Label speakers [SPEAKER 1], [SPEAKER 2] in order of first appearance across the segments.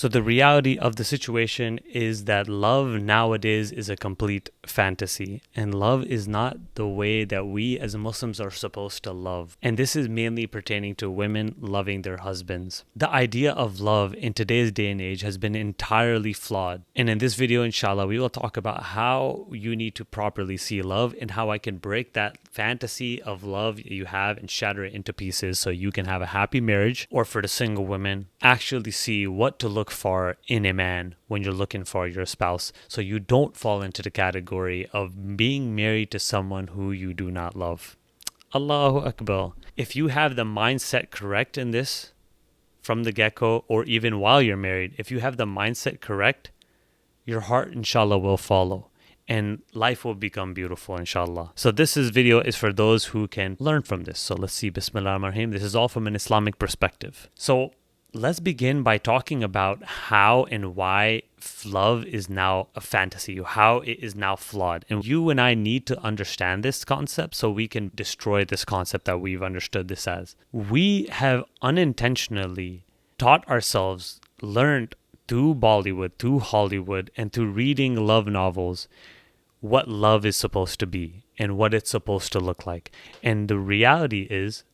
[SPEAKER 1] So the reality of the situation is that love nowadays is a complete fantasy, and love is not the way that we as Muslims are supposed to love. And this is mainly pertaining to women loving their husbands. The idea of love in today's day and age has been entirely flawed. And in this video, inshallah, we will talk about how you need to properly see love and how I can break that fantasy of love you have and shatter it into pieces so you can have a happy marriage, or for the single women, actually see what to look for in a man when you're looking for your spouse, so you don't fall into the category of being married to someone who you do not love. Allahu Akbar. If you have the mindset correct in this from the get-go, or even while you're married, if you have the mindset correct, your heart inshallah will follow and life will become beautiful inshallah. So video is for those who can learn from this. So let's see. Bismillah ar-Rahman ar-Rahim. This is all from an Islamic perspective. So let's begin by talking about how and why love is now a fantasy, how it is now flawed. And you and I need to understand this concept so we can destroy this concept that we've understood this as. We have unintentionally taught ourselves, learned through Bollywood, through Hollywood, and through reading love novels what love is supposed to be and what it's supposed to look like. And the reality is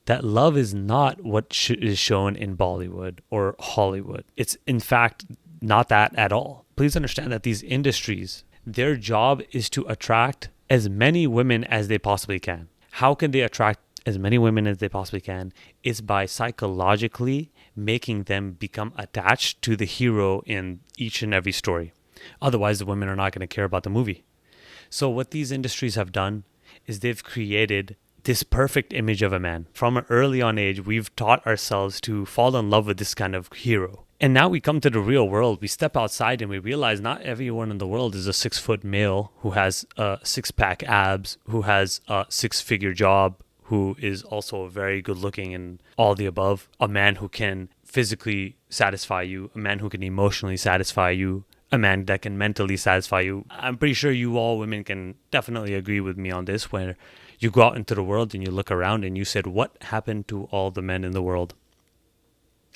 [SPEAKER 1] that love is not what is shown in Bollywood or Hollywood. It's in fact not that at all. Please understand that these industries, their job is to attract as many women as they possibly can. How can they attract as many women as they possibly can? Is by psychologically making them become attached to the hero in each and every story. Otherwise, the women are not going to care about the movie. So what these industries have done is they've created this perfect image of a man. From an early on age, we've taught ourselves to fall in love with this kind of hero. And now we come to the real world. We step outside and we realize not everyone in the world is a 6-foot male who has six-pack abs, who has a 6-figure job, who is also very good looking and all the above. A man who can physically satisfy you, a man who can emotionally satisfy you, a man that can mentally satisfy you. I'm pretty sure you all women can definitely agree with me on this, where you go out into the world and you look around and you said, what happened to all the men in the world?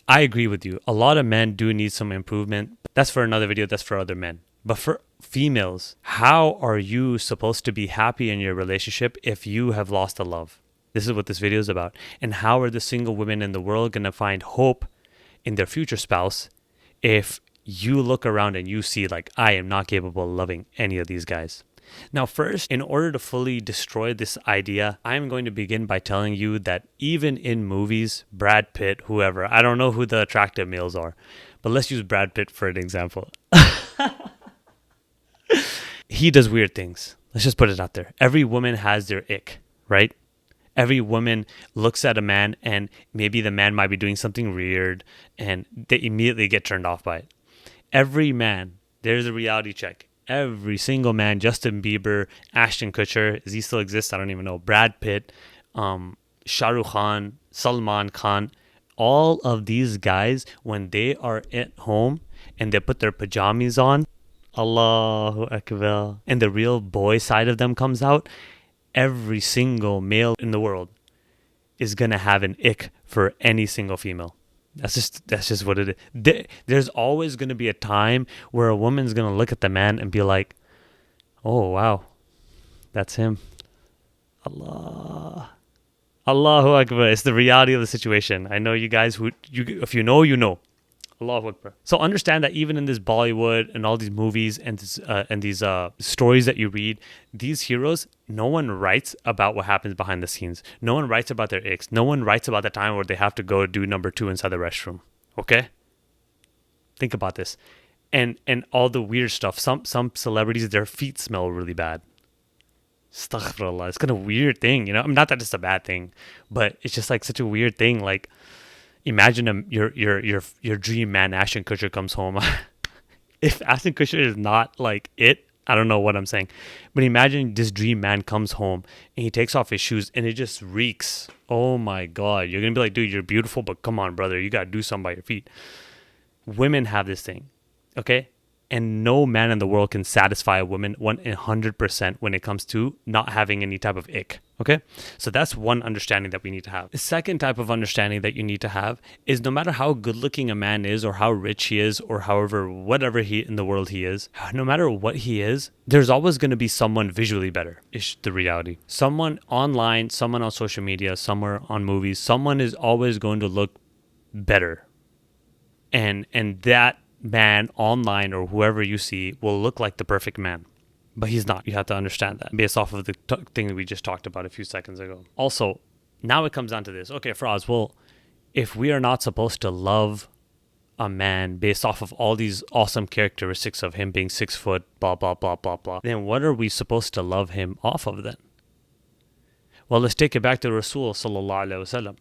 [SPEAKER 1] I agree with you. A lot of men do need some improvement. That's for another video. That's for other men. But for females, how are you supposed to be happy in your relationship if you have lost a love? This is what this video is about. And how are the single women in the world going to find hope in their future spouse if you look around and you see like, I am not capable of loving any of these guys? Now, first, in order to fully destroy this idea, I'm going to begin by telling you that even in movies, Brad Pitt, whoever, I don't know who the attractive males are, but let's use Brad Pitt for an example. He does weird things. Let's just put it out there. Every woman has their ick, right? Every woman looks at a man and maybe the man might be doing something weird and they immediately get turned off by it. Every man, there's a reality check. Every single man, Justin Bieber, Ashton Kutcher, does he still exist? I don't even know. Brad Pitt, Shah Rukh Khan, Salman Khan, all of these guys, when they are at home and they put their pajamas on, Allahu Akbar, and the real boy side of them comes out, every single male in the world is going to have an ick for any single female. That's just what it is. There's always going to be a time where a woman's going to look at the man and be like, oh, wow, that's him. Allahu Akbar. It's the reality of the situation. I know you guys, if you know, you know. Allahu Akbar. So understand that even in this Bollywood and all these movies and these stories that you read, these heroes, no one writes about what happens behind the scenes. No one writes about their icks. No one writes about the time where they have to go do number 2 inside the restroom. Okay? Think about this. And all the weird stuff. Some celebrities, their feet smell really bad. Astaghfirullah. It's kind of a weird thing, you know? I mean, not that it's a bad thing, but it's just like such a weird thing. Like, imagine your dream man, Ashton Kutcher, comes home. If Ashton Kutcher is not like it, I don't know what I'm saying. But imagine this dream man comes home and he takes off his shoes and it just reeks. Oh my God. You're going to be like, dude, you're beautiful, but come on, brother. You got to do something by your feet. Women have this thing. Okay? And no man in the world can satisfy a woman 100% when it comes to not having any type of ick. Okay? So that's one understanding that we need to have. The second type of understanding that you need to have is no matter how good looking a man is or how rich he is or however, whatever he in the world he is, no matter what he is, there's always going to be someone visually better, is the reality. Someone online, someone on social media, somewhere on movies, someone is always going to look better. And that man online or whoever you see will look like the perfect man, but he's not. You have to understand that based off of the thing that we just talked about a few seconds ago. Also, now it comes down to this. Okay, Faraz, well, if we are not supposed to love a man based off of all these awesome characteristics of him being 6 foot, blah, blah, blah, blah, blah, then what are we supposed to love him off of then? Well, let's take it back to Rasul sallallahu alaihi wasallam.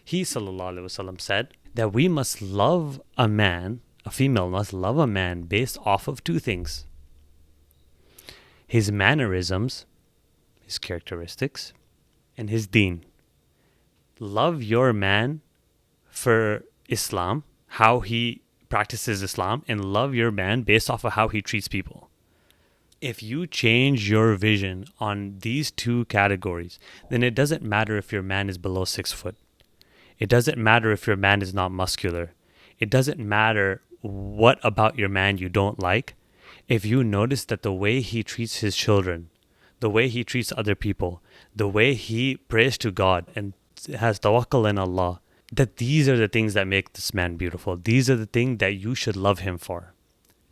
[SPEAKER 1] He sallallahu alaihi wasallam said that we must love a man, a female must love a man based off of two things: his mannerisms, his characteristics, and his deen. Love your man for Islam, how he practices Islam, and love your man based off of how he treats people. If you change your vision on these two categories, then it doesn't matter if your man is below 6 foot. It doesn't matter if your man is not muscular. It doesn't matter what about your man you don't like. If you notice that the way he treats his children, the way he treats other people, the way he prays to God and has tawakkul in Allah, that these are the things that make this man beautiful. These are the things that you should love him for.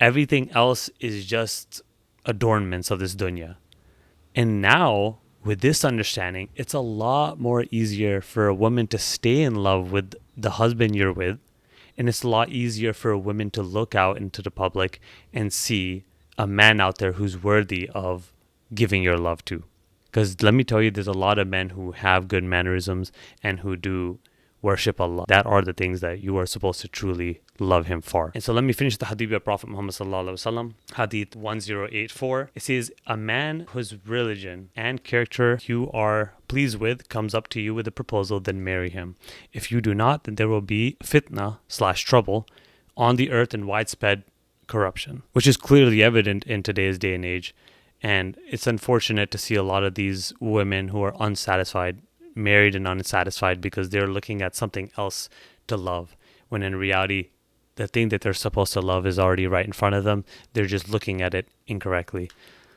[SPEAKER 1] Everything else is just adornments of this dunya. And now, with this understanding, it's a lot more easier for a woman to stay in love with the husband you're with. And it's a lot easier for a woman to look out into the public and see a man out there who's worthy of giving your love to. Because let me tell you, there's a lot of men who have good mannerisms and who do worship Allah. That are the things that you are supposed to truly love him for. And so let me finish the hadith of Prophet Muhammad sallallahu alaihi wasallam, hadith 1084. It says, a man whose religion and character you are pleased with comes up to you with a proposal, then marry him. If you do not, then there will be fitna / trouble on the earth and widespread corruption, which is clearly evident in today's day and age. And it's unfortunate to see a lot of these women who are unsatisfied, married and unsatisfied, because they're looking at something else to love, when in reality, the thing that they're supposed to love is already right in front of them. They're just looking at it incorrectly.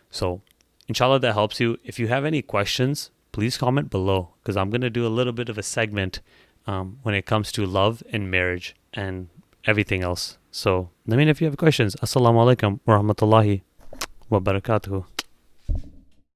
[SPEAKER 1] So, inshallah, that helps you. If you have any questions, please comment below, because I'm going to do a little bit of a segment when it comes to love and marriage and everything else. So, let me know if you have questions. Assalamu alaikum wa rahmatullahi wa barakatuhu.